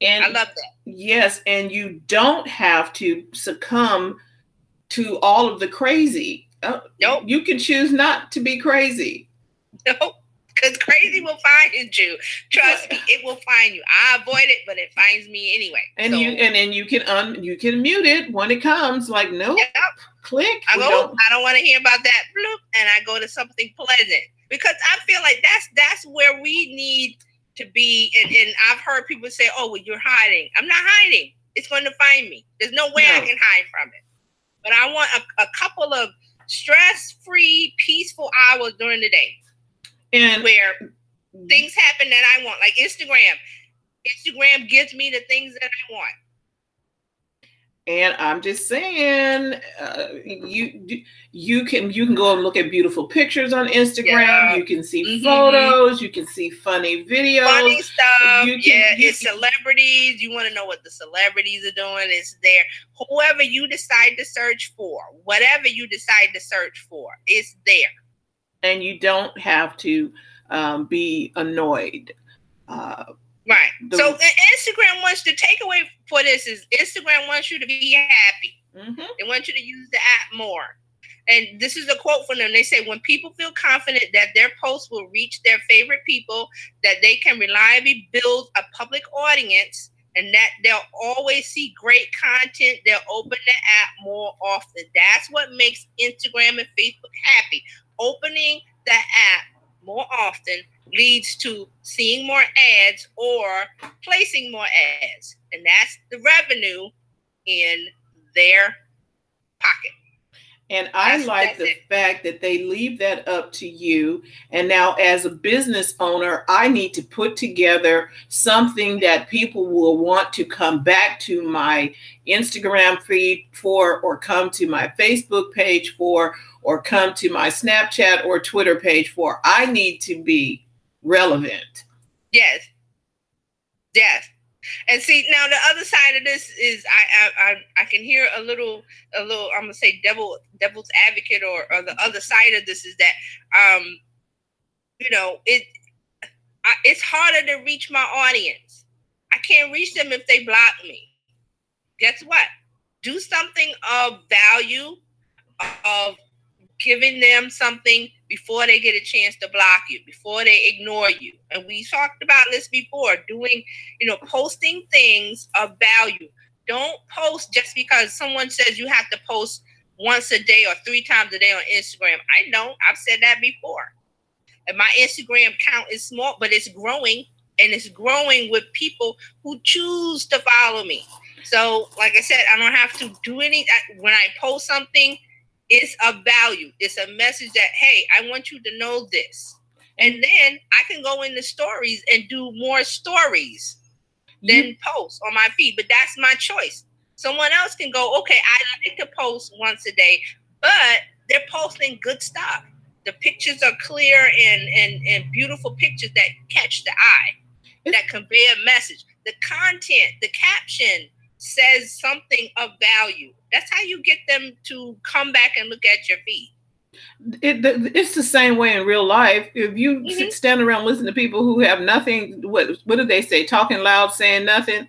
And I love that. Yes, and you don't have to succumb to all of the crazy. Nope. You can choose not to be crazy. Nope. Because crazy will find you. Trust me, it will find you. I avoid it, but it finds me anyway. And then you can mute it when it comes. Like, nope. Yep. Click. I don't want to hear about that. Bloop, and I go to something pleasant, because I feel like that's where we need to be. And I've heard people say, "Oh, well, you're hiding." I'm not hiding. It's going to find me. There's no way I can hide from it. But I want a couple of stress-free, peaceful hours during the day. And where things happen that I want, like Instagram. Instagram gives me the things that I want. And I'm just saying, you can go and look at beautiful pictures on Instagram. Yeah. You can see photos. You can see funny videos. Funny stuff. It's celebrities. You want to know what the celebrities are doing. It's there. Whoever you decide to search for, whatever you decide to search for, it's there. And you don't have to be annoyed. Right. So Instagram wants to take away for this is Instagram wants you to be happy. Mm-hmm. They want you to use the app more. And this is a quote from them. They say, when people feel confident that their posts will reach their favorite people, that they can reliably build a public audience, and that they'll always see great content, they'll open the app more often. That's what makes Instagram and Facebook happy. Opening the app more often leads to seeing more ads or placing more ads. And that's the revenue in their pocket. And I like the fact that they leave that up to you. And now, as a business owner, I need to put together something that people will want to come back to my Instagram feed for, or come to my Facebook page for, or come to my Snapchat or Twitter page for. I need to be relevant. Yes. Yes. And see, now the other side of this is I can hear a little I'm gonna say devil's advocate, or the other side of this is that it's harder to reach my audience. I can't reach them if they block me. Guess what? Do something of value, of giving them something before they get a chance to block you, before they ignore you. And we talked about this before, doing, posting things of value. Don't post just because someone says you have to post once a day or 3 times a day on Instagram. I don't. I've said that before. And my Instagram count is small, but it's growing, and it's growing with people who choose to follow me. So, like I said, I don't have to do any. When I post something, it's of value. It's a message that, hey, I want you to know this. And then I can go into stories and do more stories than post on my feed. But that's my choice. Someone else can go, okay, I like to post once a day, but they're posting good stuff. The pictures are clear and beautiful pictures that catch the eye, that convey a message. The content, the caption says something of value. That's how you get them to come back and look at your feed. It's the same way in real life. If you stand around listening to people who have nothing, what do they say? Talking loud, saying nothing.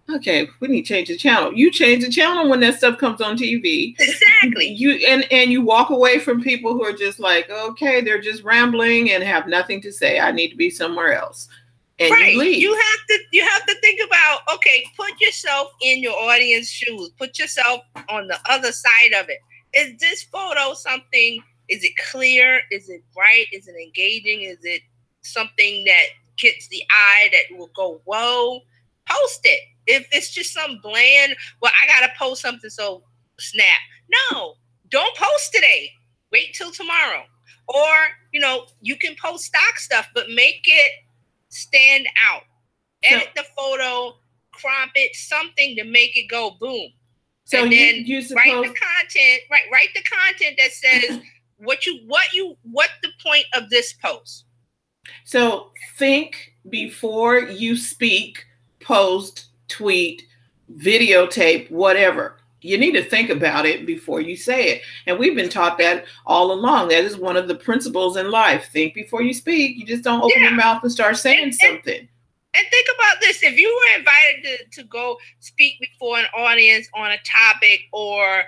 Okay, we need to change the channel. You change the channel when that stuff comes on TV. Exactly. And you walk away from people who are just like, okay, they're just rambling and have nothing to say. I need to be somewhere else. And right. You leave. You have to think about, okay, put yourself in your audience shoes. Put yourself on the other side of it. Is this photo something? Is it clear? Is it bright? Is it engaging? Is it something that gets the eye that will go, whoa? Post it. If it's just some bland, well, I gotta post something, so snap. No, don't post today. Wait till tomorrow. Or, you can post stock stuff, but make it stand out. Edit the photo, crop it, something to make it go boom. So and then write the content. Write the content that says what the point of this post. So think before you speak, post, tweet, videotape, whatever. You need to think about it before you say it. And we've been taught that all along. That is one of the principles in life. Think before you speak. You just don't open your mouth and start saying something. And think about this. If you were invited to go speak before an audience on a topic or,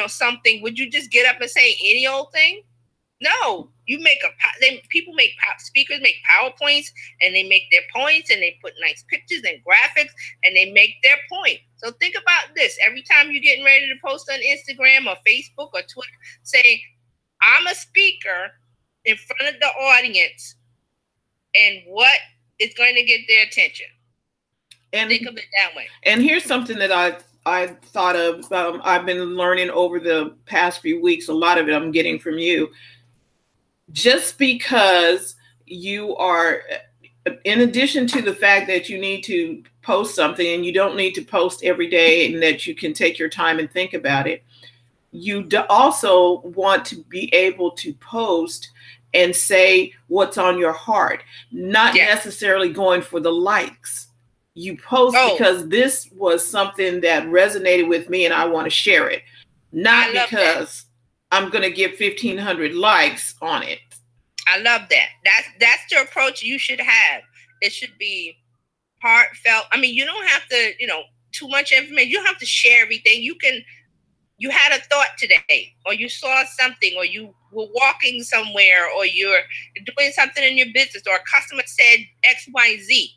something, would you just get up and say any old thing? No. Speakers make PowerPoints, and they make their points, and they put nice pictures and graphics, and they make their point. So think about this. Every time you're getting ready to post on Instagram or Facebook or Twitter, say, I'm a speaker in front of the audience, and what is going to get their attention. And think of it that way. And here's something that I thought of. I've been learning over the past few weeks. A lot of it I'm getting from you. Just because you are, in addition to the fact that you need to post something, and you don't need to post every day, and that you can take your time and think about it, you also want to be able to post and say what's on your heart, not necessarily going for the likes. You post because this was something that resonated with me and I want to share it, not because I'm going to get 1,500 likes on it. I love that. That's the approach you should have. It should be heartfelt. I mean, you don't have to, too much information. You don't have to share everything. You had a thought today, or you saw something, or you were walking somewhere, or you're doing something in your business, or a customer said X, Y, Z.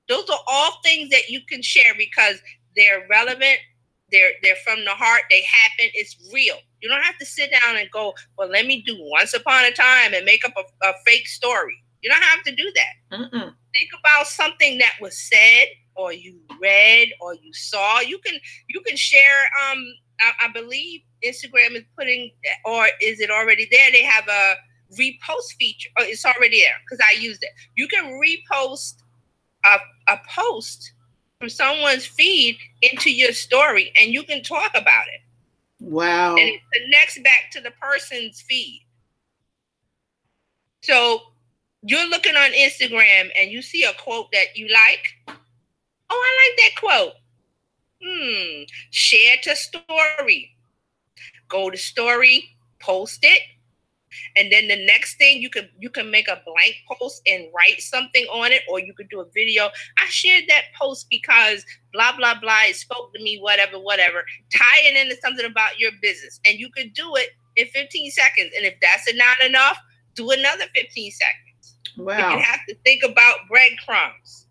Those are all things that you can share because they're relevant. They're from the heart. They happen. It's real. You don't have to sit down and go, well, let me do Once Upon a Time and make up a fake story. You don't have to do that. Mm-mm. Think about something that was said, or you read, or you saw. You can share I believe Instagram is putting, or is it already there? They have a repost feature. Oh, it's already there because I used it. You can repost a post from someone's feed into your story, and you can talk about it. Wow. And it connects back to the person's feed. So you're looking on Instagram and you see a quote that you like. Oh, I like that quote. Share to story. Go to story, post it, and then the next thing you can make a blank post and write something on it, or you could do a video. I shared that post because blah blah blah. It spoke to me. Whatever. Tie it into something about your business, and you could do it in 15 seconds. And if that's not enough, do another 15 seconds. Wow. You have to think about breadcrumbs.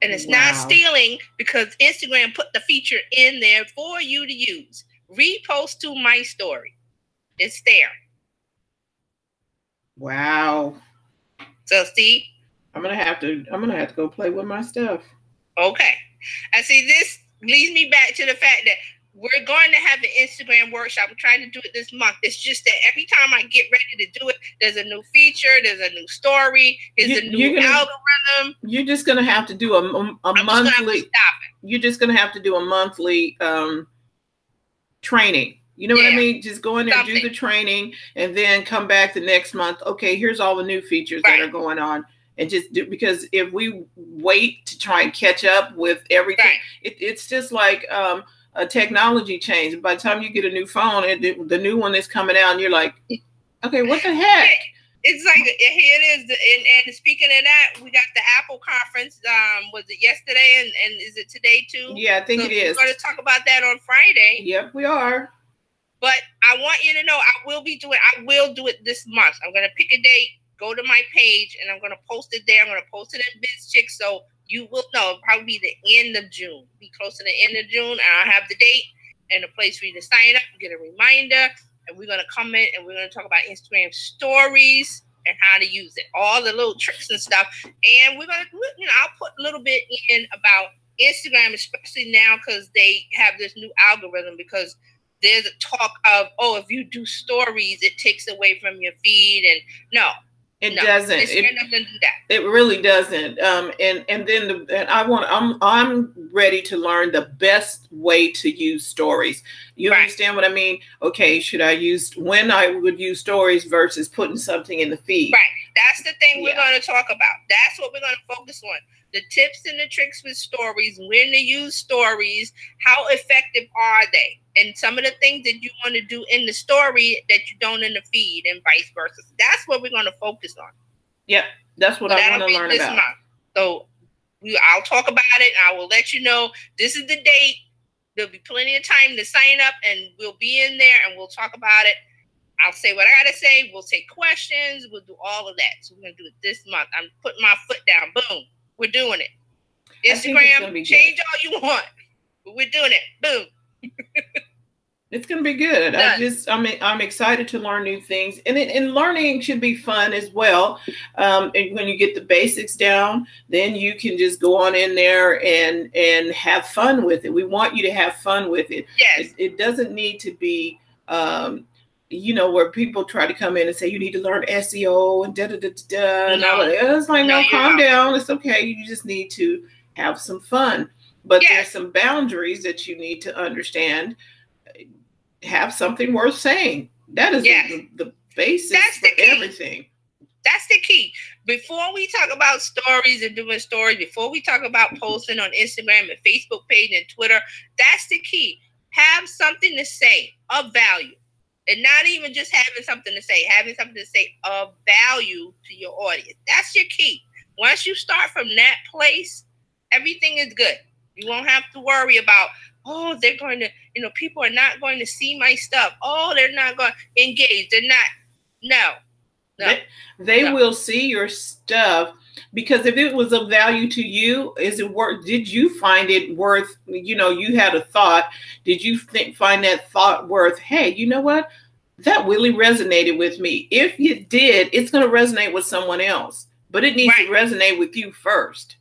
And it's not stealing because Instagram put the feature in there for you to use. Repost to my story. It's there. Wow. So see, I'm gonna have to go play with my stuff. Okay. And see, this leads me back to the fact that we're going to have an Instagram workshop. I'm trying to do it this month. It's just that every time I get ready to do it, there's a new feature, there's a new story, there's a new algorithm. You're just gonna have to do a monthly. You're just gonna have to do a monthly training. You know what I mean? Just go in there, do the training, and then come back the next month. Okay, here's all the new features that are going on. And just do, because if we wait to try and catch up with everything, it's just like a technology change. By the time you get a new phone, the new one is coming out, and you're like, okay, what the heck? It's like, here it is. And speaking of that, we got the Apple conference. Was it yesterday? And is it today too? Yeah, I think it is. We're going to talk about that on Friday. Yep, we are. But I want you to know, I will do it this month. I'm going to pick a date, go to my page, and I'm going to post it there. I'm going to post it in BizChicks, so you will know. It'll probably be the end of June. Be close to the end of June, and I'll have the date and a place for you to sign up, get a reminder, and we're going to come in and we're going to talk about Instagram stories and how to use it, all the little tricks and stuff. And we're going to, I'll put a little bit in about Instagram, especially now because they have this new algorithm, because there's a talk of, if you do stories, it takes away from your feed. And no, it doesn't. It doesn't do that. It really doesn't. I'm ready to learn the best way to use stories. You understand what I mean? Okay, when I would use stories versus putting something in the feed. Right. That's the thing we're going to talk about. That's what we're going to focus on. The tips and the tricks with stories, when to use stories, how effective are they? And some of the things that you want to do in the story that you don't in the feed, and vice versa. That's what we're going to focus on. Yep, that's what I want to learn about. Month. So I'll talk about it. I will let you know. This is the date. There'll be plenty of time to sign up, and we'll be in there, and we'll talk about it. I'll say what I got to say. We'll take questions. We'll do all of that. So we're going to do it this month. I'm putting my foot down. Boom. We're doing it. Instagram, change all you want, but we're doing it. Boom. It's gonna be good. I'm excited to learn new things, and learning should be fun as well. And when you get the basics down, then you can just go on in there and have fun with it. We want you to have fun with it. Yes. It doesn't need to be where people try to come in and say you need to learn SEO and and all that. It's like, no, calm down. It's okay. You just need to have some fun. But there's some boundaries that you need to understand. Have something worth saying. That is the basis for everything. That's the key. Before we talk about stories and doing stories, before we talk about posting on Instagram and Facebook page and Twitter, that's the key. Have something to say of value. And not even just having something to say, having something to say of value to your audience. That's your key. Once you start from that place, everything is good. You won't have to worry about, they're going to, people are not going to see my stuff. They're not going to engage. They're not. No. They will see your stuff, because if it was of value to you, did you find it worth, you had a thought. Did you find that thought worth, hey, you know what? That really resonated with me. If it did, it's going to resonate with someone else, but it needs to resonate with you first.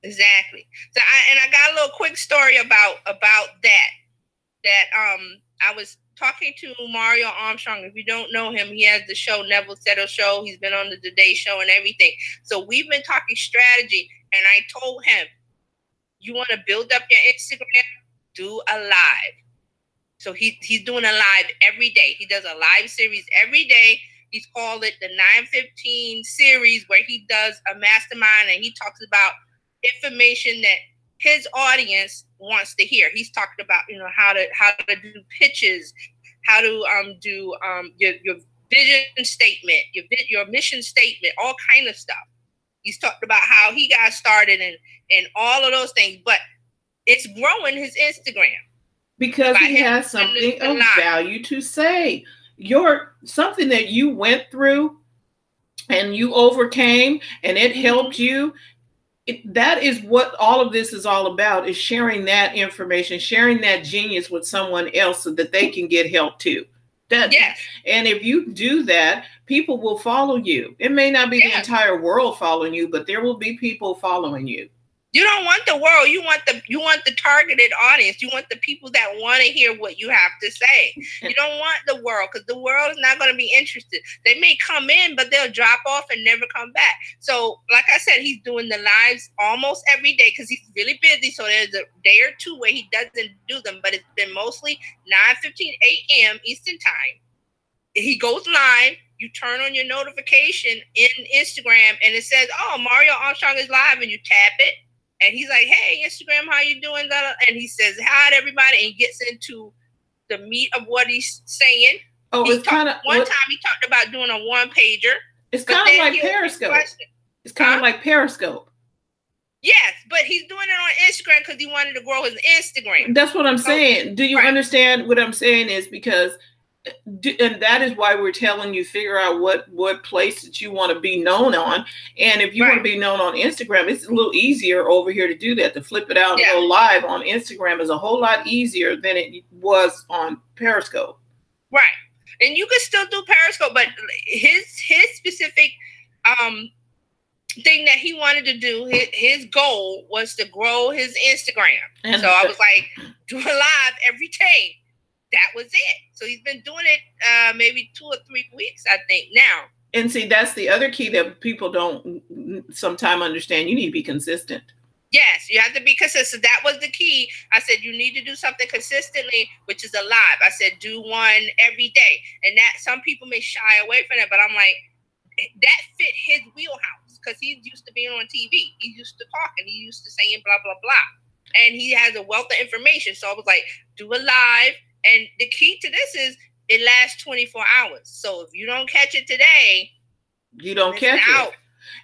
Exactly. So I got a little quick story about that. I was talking to Mario Armstrong. If you don't know him, he has the show Neville Settle Show. He's been on the Today Show and everything. So we've been talking strategy, and I told him, you want to build up your Instagram? Do a live. So he's doing a live every day. He does a live series every day. He's called it the 915 series, where he does a mastermind and he talks about information that his audience wants to hear. He's talked about, how to do pitches, how to do your vision statement, your mission statement, all kind of stuff. He's talked about how he got started and all of those things, but it's growing his Instagram. Because he has something of value to say. Something that you went through and you overcame and it helped you. That is what all of this is all about, is sharing that information, sharing that genius with someone else so that they can get help too. Yes. And if you do that, people will follow you. It may not be the entire world following you, but there will be people following you. You don't want the world. You want the targeted audience. You want the people that want to hear what you have to say. You don't want the world, because the world is not going to be interested. They may come in, but they'll drop off and never come back. So, like I said, he's doing the lives almost every day because he's really busy. So there's a day or two where he doesn't do them, but it's been mostly 9:15 a.m. Eastern time. He goes live. You turn on your notification in Instagram, and it says, "Oh, Mario Armstrong is live," and you tap it. And he's like, "Hey, Instagram, how you doing?" And he says hi to everybody and gets into the meat of what he's saying. Oh, it's kind of one time he talked about doing a one-pager. It's kind of like Periscope. It's kind of like Periscope. Yes, but he's doing it on Instagram because he wanted to grow his Instagram. That's what I'm saying. Do you understand what I'm saying? Is because, and that is why we're telling you, figure out what place that you want to be known on. And if you want to be known on Instagram, it's a little easier over here to do that. To flip it out and go live on Instagram is a whole lot easier than it was on Periscope. Right. And you can still do Periscope, but his specific thing that he wanted to do, his goal was to grow his Instagram. And so I was like, do a live every day. That was it. So he's been doing it maybe 2 or 3 weeks, I think, now. And see, that's the other key that people don't sometimes understand. You need to be consistent. Yes, you have to be consistent. That was the key. I said, you need to do something consistently, which is a live. I said, do one every day. And that some people may shy away from it, but I'm like, that fit his wheelhouse because he's used to being on TV. He's used to talking. He used to saying blah, blah, blah. And he has a wealth of information. So I was like, do a live. And the key to this is it lasts 24 hours. So if you don't catch it today, you don't catch it.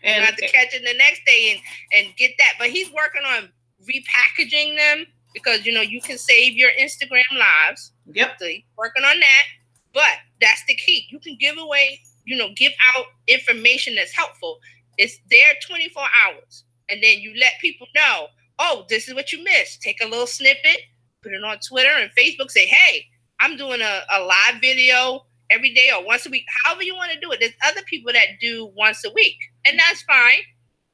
And you have to catch it the next day and get that. But he's working on repackaging them because, you can save your Instagram lives. Yep. So he's working on that. But that's the key. You can give away, give out information that's helpful. It's there 24 hours. And then you let people know, oh, this is what you missed. Take a little snippet. Put it on Twitter and Facebook. Say, hey, I'm doing a live video every day or once a week. However you want to do it. There's other people that do once a week. And that's fine.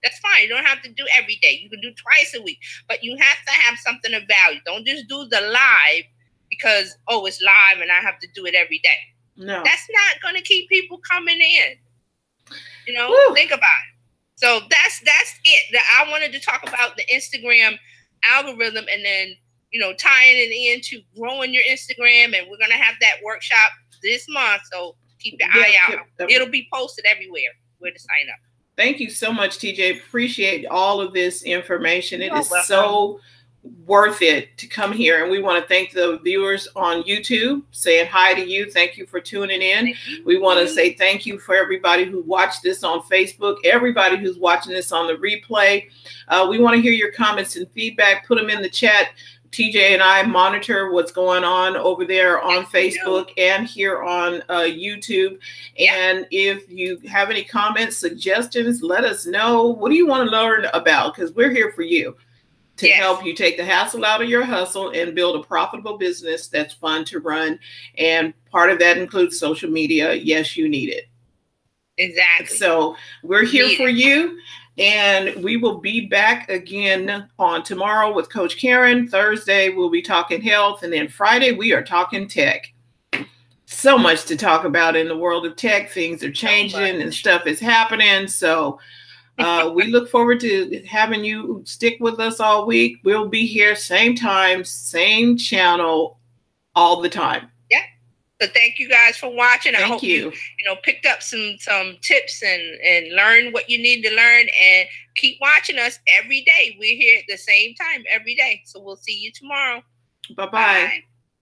That's fine. You don't have to do every day. You can do twice a week. But you have to have something of value. Don't just do the live because, oh, it's live and I have to do it every day. No. That's not going to keep people coming in. Woo. Think about it. So that's it. I wanted to talk about the Instagram algorithm and then tying it into growing your Instagram. And we're going to have that workshop this month. So keep your eye out. It'll be posted everywhere where to sign up. Thank you so much, TJ. Appreciate all of this information. It is so worth it to come here. And we want to thank the viewers on YouTube, saying hi to you. Thank you for tuning in. We want to say thank you for everybody who watched this on Facebook, everybody who's watching this on the replay. We want to hear your comments and feedback. Put them in the chat. TJ and I monitor what's going on over there on Facebook and here on YouTube. And if you have any comments, suggestions, let us know. What do you want to learn about? Because we're here for you to help you take the hassle out of your hustle and build a profitable business that's fun to run. And part of that includes social media. Yes, you need it. Exactly. So we're here for you. And we will be back again on tomorrow with Coach Karen. Thursday, we'll be talking health. And then Friday, we are talking tech. So much to talk about in the world of tech. Things are changing and stuff is happening. So we look forward to having you stick with us all week. We'll be here same time, same channel all the time. Yeah. So thank you guys for watching. Thank I hope you picked up some tips and learn what you need to learn, and keep watching us every day. We're here at the same time every day. So we'll see you tomorrow. Bye-bye. Bye.